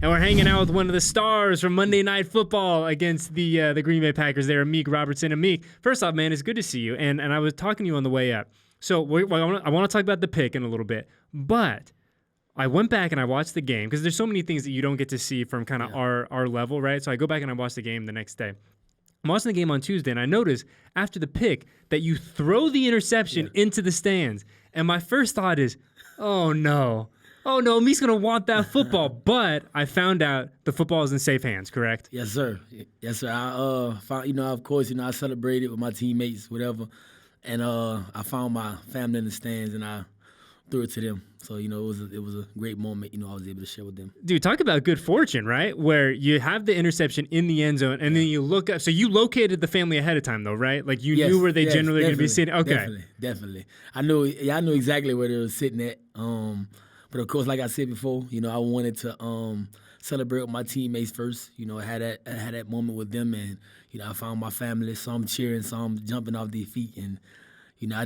and we're hanging out with one of the stars from Monday Night Football against the Green Bay Packers there, Amik Robertson. Amik, first off, man, it's good to see you, and I was talking to you on the way up. So I want to talk about the pick in a little bit, but I went back and I watched the game because there's so many things that you don't get to see from kind of our level, right? So I go back and I watch the game the next day. I'm watching the game on Tuesday, and I notice after the pick that you throw the interception into the stands. And my first thought is, oh, no, Amik's going to want that football. But I found out the football is in safe hands, correct? Yes, sir. Yes, sir. I found, of course, I celebrated with my teammates, whatever. And I found my family in the stands, and I threw it to them. So, it was a great moment, I was able to share with them. Dude, talk about good fortune, right? Where you have the interception in the end zone, and then you look up. So you located the family ahead of time, though, right? Like you knew where they generally going to be sitting. Okay. Definitely. I knew exactly where they were sitting at. But, of course, like I said before, I wanted to celebrate with my teammates first. I had that moment with them, and, I found my family. Some cheering, some jumping off their feet, and I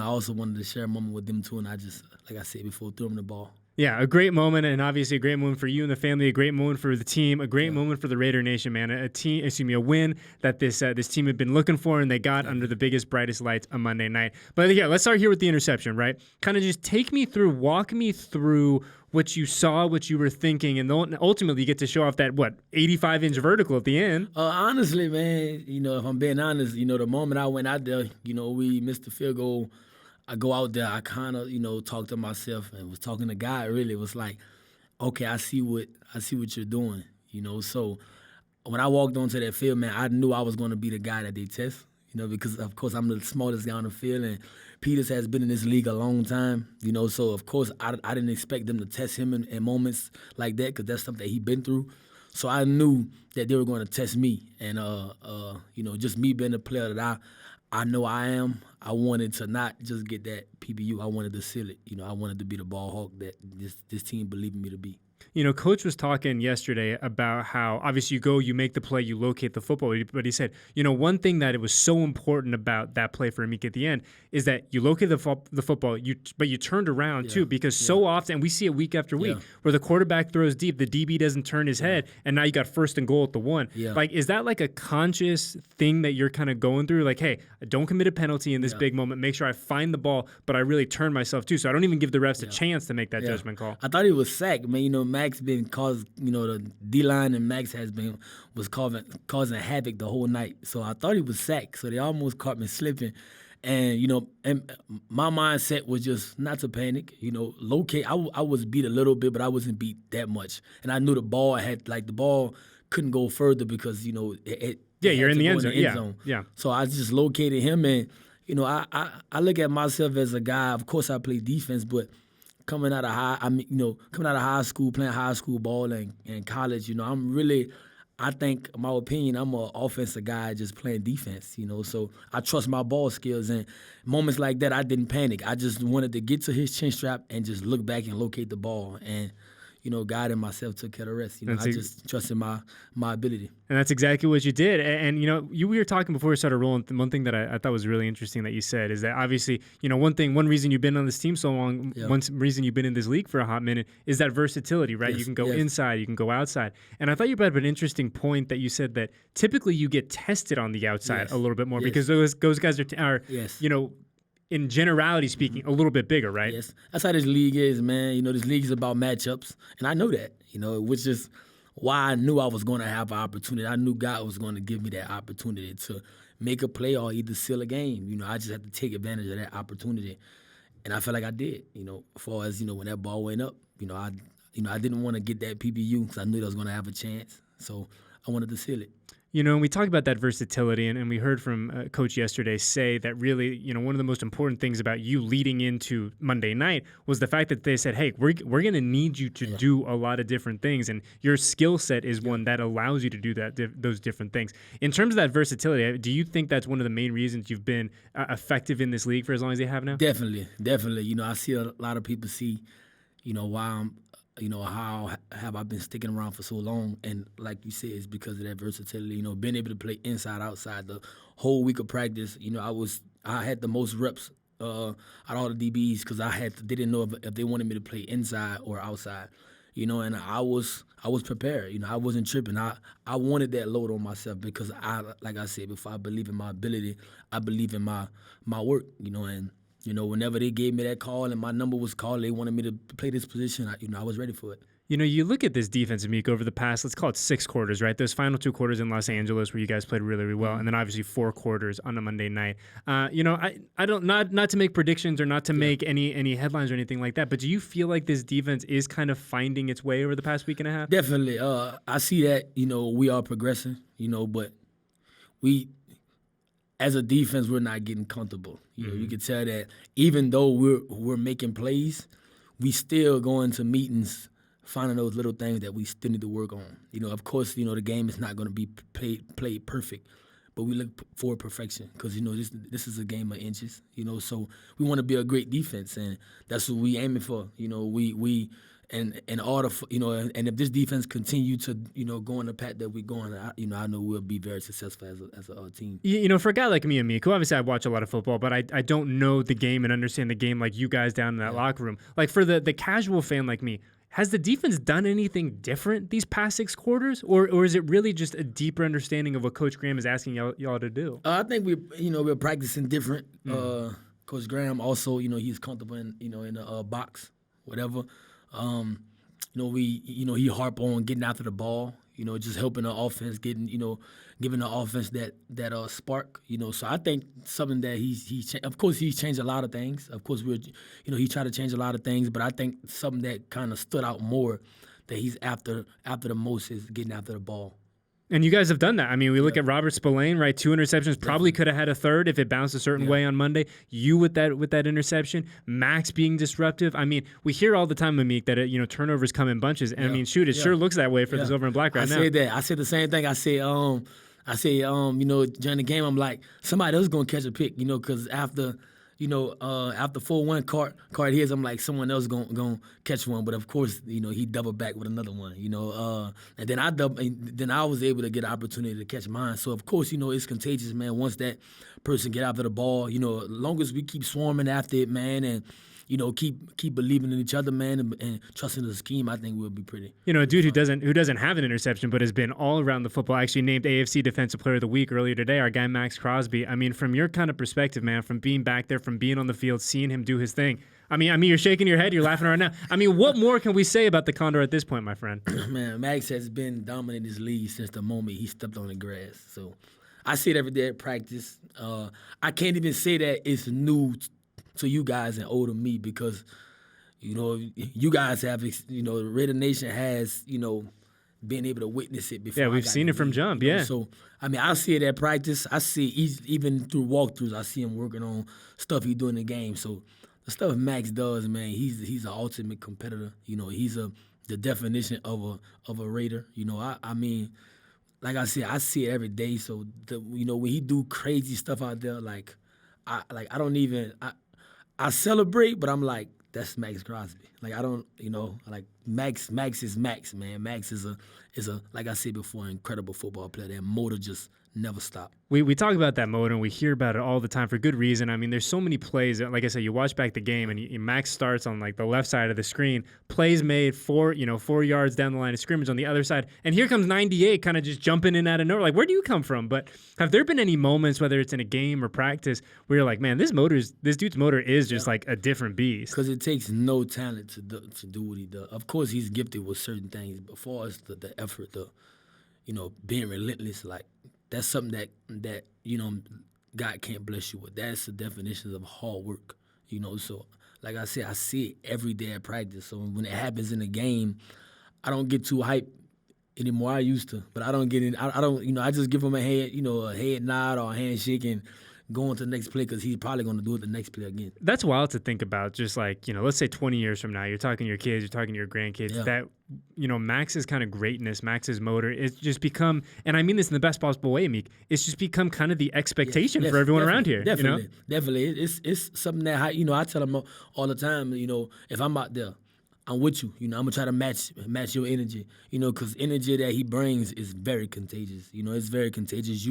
also wanted to share a moment with them too, and I just, like I said before, threw them the ball. Yeah, a great moment, and obviously a great moment for you and the family, a great moment for the team, a great moment for the Raider Nation, man. A win that this team had been looking for, and they got under the biggest, brightest lights on Monday night. But yeah, let's start here with the interception, right? Kind of just walk me through what you saw, what you were thinking, and ultimately you get to show off that 85-inch vertical at the end. Honestly, man, if I'm being honest, the moment I went out there, we missed the field goal. I go out there, I kind of, talked to myself and was talking to God. Really, it was like, okay, I see what you're doing, So when I walked onto that field, man, I knew I was going to be the guy that they test, because of course I'm the smallest guy on the field, and Peters has been in this league a long time, So of course I didn't expect them to test him in moments like that, because that's something that he's been through. So I knew that they were going to test me, and just me being the player that I know I am. I wanted to not just get that PBU. I wanted to seal it. I wanted to be the ball hawk that this team believed in me to be. Coach was talking yesterday about how obviously you make the play, you locate the football, but he said, one thing that it was so important about that play for Amik at the end is that you locate the football, but you turned around too, because so often, and we see it week after week, where the quarterback throws deep, the DB doesn't turn his head, and now you got 1st and goal at the 1. Yeah. Like, is that like a conscious thing that you're kind of going through? Like, hey, I don't commit a penalty in this big moment, make sure I find the ball, but I really turn myself too, so I don't even give the refs a chance to make that judgment call. I thought he was sacked, man. Maxx been caused, the D-line and Maxx was causing havoc the whole night. So I thought he was sacked. So they almost caught me slipping. And, and my mindset was just not to panic, locate. I was beat a little bit, but I wasn't beat that much. And I knew the ball couldn't go further because, you're in the end zone. Yeah. So I just located him, and, I look at myself as a guy. Of course I play defense, but coming out of high school, playing high school ball and college, I think, in my opinion, I'm an offensive guy just playing defense, So I trust my ball skills, and moments like that, I didn't panic. I just wanted to get to his chin strap and just look back and locate the ball. And, God and myself took care of the rest. I just trusted my ability. And that's exactly what you did. And we were talking before we started rolling. One thing that I thought was really interesting that you said is that obviously, one reason you've been on this team so long, one reason you've been in this league for a hot minute is that versatility, right? Yes, you can go inside, you can go outside. And I thought you brought up an interesting point that you said that typically you get tested on the outside a little bit more because those guys are in generality speaking, a little bit bigger, right? Yes. That's how this league is, man. This league is about matchups, and I know that, which is why I knew I was going to have an opportunity. I knew God was going to give me that opportunity to make a play or either seal a game. I just had to take advantage of that opportunity, and I felt like I did, as far as, when that ball went up, I didn't want to get that PBU because I knew I was going to have a chance, so I wanted to seal it. And we talked about that versatility, and we heard from Coach yesterday say that really, one of the most important things about you leading into Monday night was the fact that they said, hey, we're going to need you to do a lot of different things, and your skill set is one that allows you to do those different things. In terms of that versatility, do you think that's one of the main reasons you've been effective in this league for as long as you have now? Definitely. I see a lot of people see, why I'm how have I been sticking around for so long? And like you said, it's because of that versatility, being able to play inside, outside. The whole week of practice, I had the most reps out of all the DBs because they didn't know if they wanted me to play inside or outside. and I was prepared. I wasn't tripping. I wanted that load on myself because like I said before, I believe in my ability. I believe in my work. And whenever they gave me that call and my number was called, they wanted me to play this position. I was ready for it. You look at this defense, Amik, over the past, let's call it 6 quarters, right? Those final 2 quarters in Los Angeles where you guys played really, really well, and then obviously 4 quarters on a Monday night. I don't not to make predictions or not to make any headlines or anything like that, but do you feel like this defense is kind of finding its way over the past week and a half? Definitely. I see that, we are progressing, but we, as a defense, we're not getting comfortable. You can tell that even though we're making plays, we still go into meetings finding those little things that we still need to work on. Of course, the game is not going to be played perfect, but we look for perfection because, this is a game of inches, so we want to be a great defense, and that's what we aiming for. We and in order for, and if this defense continue to, go on the path that we're going, I know we'll be very successful as a team. For a guy like me, Amik, who obviously I watch a lot of football, but I don't know the game and understand the game like you guys down in that locker room. Like for the casual fan like me, has the defense done anything different these past 6 quarters, or is it really just a deeper understanding of what Coach Graham is asking y'all to do? I think we're practicing different. Coach Graham also, he's comfortable in in a box, whatever. He harp on getting after the ball. Just helping the offense, giving the offense that spark. So I think something that of course he's changed a lot of things. Of course he tried to change a lot of things, but I think something that kind of stood out more that he's after the most is getting after the ball. And you guys have done that. I mean, we look at Robert Spillane, right? 2 interceptions, probably could have had a third if it bounced a certain way on Monday. You with that interception, Maxx being disruptive. I mean, we hear all the time, Amik, that turnovers come in bunches. And I mean, shoot, it sure looks that way for the Silver and Black right now. I said that. I said the same thing. I said during the game, I'm like, somebody else going to catch a pick, because after 4-1 card hits, I'm like, someone else gonna catch one. But of course, he doubled back with another one. And then I was able to get an opportunity to catch mine. So of course, it's contagious, man. Once that person get after the ball, as long as we keep swarming after it, man, and keep believing in each other, man, and trusting the scheme, I think we'll be pretty. A dude who doesn't have an interception but has been all around the football, actually named AFC Defensive Player of the Week earlier today, our guy Maxx Crosby. I mean, from your kind of perspective, man, from being back there, from being on the field, seeing him do his thing. I mean, you're shaking your head, you're laughing right now. I mean, what more can we say about the Condor at this point, my friend? Man, Maxx has been dominating this league since the moment he stepped on the grass. So I see it every day at practice. I can't even say that it's new to you guys and old to me because you guys have, Raider Nation has, been able to witness it before. Yeah, we've seen it from jump, So, I mean, I see it at practice. I see even through walkthroughs, I see him working on stuff he do in the game. So, the stuff Maxx does, man, he's an ultimate competitor. He's the definition of a Raider. I mean, like I said, I see it every day. So, when he do crazy stuff out there, I celebrate, but I'm like, that's Maxx Crosby. Like I don't, Maxx is Maxx, man. Maxx is a like I said before, incredible football player. That motor just never stopped. We talk about that motor and we hear about it all the time for good reason. I mean, there's so many plays that, like I said, you watch back the game and Maxx starts on like the left side of the screen. Plays made 4 yards down the line of scrimmage on the other side, and here comes 98, kind of just jumping in out of nowhere. Like, where do you come from? But have there been any moments, whether it's in a game or practice, where you're like, man, this dude's motor is just like a different beast? Because it takes no talent to do what he does. Of course, he's gifted with certain things, but for us, the effort, being relentless, like. That's something that God can't bless you with. That's the definition of hard work, So, like I said, I see it every day at practice. So when it happens in the game, I don't get too hyped anymore. I used to, but I don't get in. I don't. I just give him a head nod or a handshake and go on to the next play because he's probably going to do it the next play again. That's wild to think about. Just like, let's say 20 years from now, you're talking to your kids, you're talking to your grandkids, that, Maxx's kind of greatness, Maxx's motor, it's just become, and I mean this in the best possible way, Amik, it's just become kind of the expectation for everyone around here. Definitely. It's something that, I tell them all the time, if I'm out there, I'm with you. I'm gonna try to match your energy. Because energy that he brings is very contagious. It's very contagious.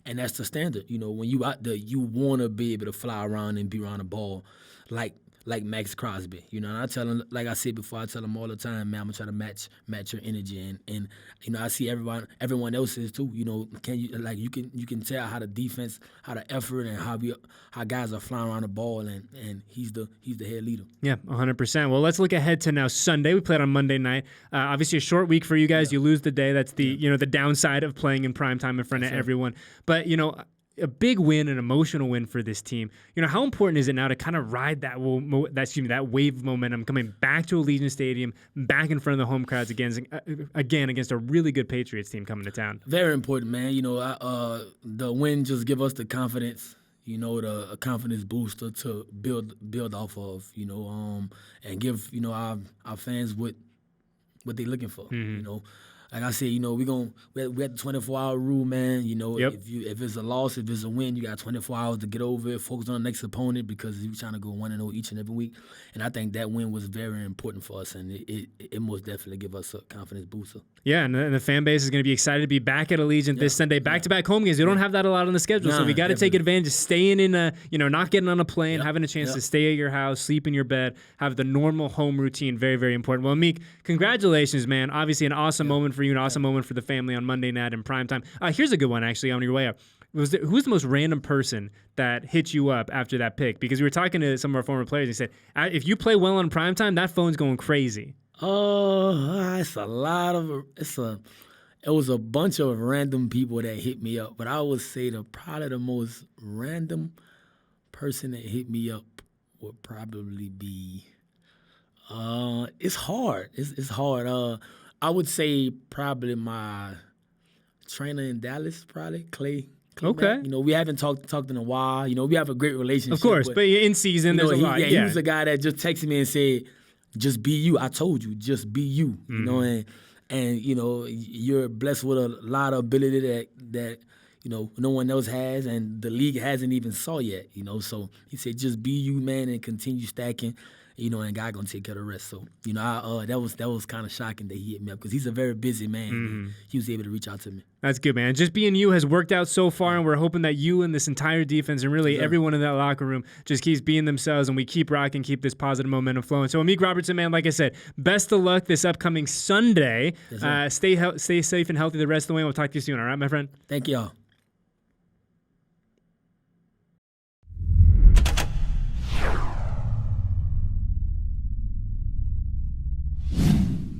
And that's the standard. When you out there, you wanna be able to fly around and be around the ball, like like Maxx Crosby, you know. And I tell him, like I said before, I tell him all the time, man, I'm gonna try to match your energy, and you know, I see everyone else is too. You know, you can tell how the defense, how the effort, and how guys are flying around the ball, and he's the head leader. Yeah, 100%. Well, let's look ahead to now Sunday. We played on Monday night. Obviously, a short week for you guys. You lose the day. That's the the downside of playing in prime time in front of everyone. But a big win, an emotional win for this team. How important is it now to kind of ride that wave of momentum coming back to Allegiant Stadium, back in front of the home crowds again against a really good Patriots team coming to town? Very important, man. The win just give us the confidence. The confidence booster to build off of. And give our fans what they're looking for. Mm-hmm. Like I said, we at the 24-hour rule, man. Yep. If it's a loss, if it's a win, you got 24 hours to get over it, focus on the next opponent because you're trying to go 1-0 each and every week. And I think that win was very important for us, and it most definitely give us a confidence booster. Yeah, and the fan base is going to be excited to be back at Allegiant this Sunday. Back-to-back home games. We don't have that a lot on the schedule, so we got to take advantage of staying in not getting on a plane, having a chance to stay at your house, sleep in your bed, have the normal home routine. Very, very important. Well, Amik, congratulations, man. Obviously an awesome moment for you, an awesome moment for the family on Monday night in primetime. Here's a good one, actually, on your way up. Who's the most random person that hit you up after that pick? Because we were talking to some of our former players. They said, if you play well on primetime, that phone's going crazy. Oh, it was a bunch of random people that hit me up, but I would say probably the most random person that hit me up would probably be. It's hard. It's hard. I would say probably my trainer in Dallas, probably Clay. Okay. We haven't talked in a while. We have a great relationship. Of course, but in season, there's a lot. He was the guy that just texted me and said, "Just be you." I told you, just be you. Mm-hmm. And you're blessed with a lot of ability that no one else has, and the league hasn't even saw yet. So he said, "Just be you, man, and continue stacking." And God gonna take care of the rest. So, that was kind of shocking that he hit me up because he's a very busy man. Mm-hmm. He was able to reach out to me. That's good, man. Just being you has worked out so far, and we're hoping that you and this entire defense and really everyone in that locker room just keeps being themselves, and we keep rocking, keep this positive momentum flowing. So, Amik Robertson, man, like I said, best of luck this upcoming Sunday. Stay safe and healthy the rest of the way. We'll talk to you soon, all right, my friend? Thank y'all.